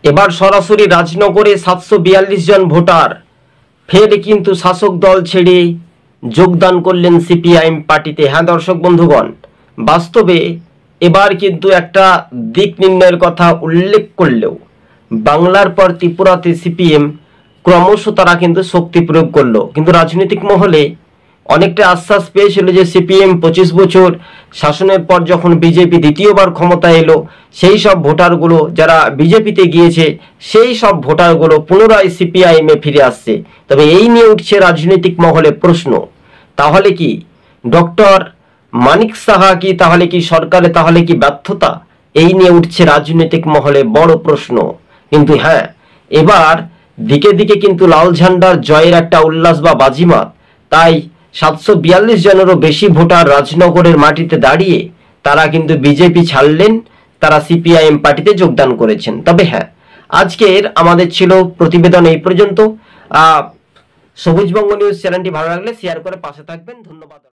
এবার সরাসরি রাজনগরে 742 জন ভোটার ফের কিন্তু শাসক দল ছেড়ে যোগদান করলেন সিপিআইএম পার্টিতে। হ্যাঁ দর্শক বন্ধুগণ, বাস্তবে এবার কিন্তু একটা দিক নির্ণয়ের কথা উল্লেখ করলেও বাংলার পর ত্রিপুরাতে সিপিএম ক্রমশ তারা কিন্তু শক্তি প্রয়োগ করলো। কিন্তু রাজনৈতিক মহলে অনেকটা আশ্বাস পেয়েছিল যে সিপিএম 25 বছর শাসনের পর যখন বিজেপি দ্বিতীয়বার ক্ষমতায় এলো, সেই সব ভোটারগুলো যারা বিজেপিতে গিয়েছে সেই সব ভোটারগুলো পুনরায় সিপিআইএমে ফিরে আসছে। তবে এই নিয়ে উঠছে রাজনৈতিক মহলে প্রশ্ন, তাহলে কি ডক্টর মানিক সাহা কি তাহলে কি সরকারে তাহলে কি ব্যর্থতা? এই নিয়ে উঠছে রাজনৈতিক মহলে বড় প্রশ্ন। কিন্তু হ্যাঁ, এবার দিকে দিকে কিন্তু লাল ঝান্ডার জয়ের একটা উল্লাস বা বাজিমাত। তাই 742 জনেরও বেশি ভোটার রাজনগরের মাটিতে দাঁড়িয়ে তারা কিন্তু বিজেপি ছাড়লেন, তারা সিপিআইএম পার্টিতে যোগদান করেছেন। তবে হ্যাঁ, আজকের আমাদের ছিল প্রতিবেদন এই পর্যন্ত। সবুজবঙ্গ নিউজ চ্যানেলটি ভালো লাগলে শেয়ার করে পাশে থাকবেন। ধন্যবাদ।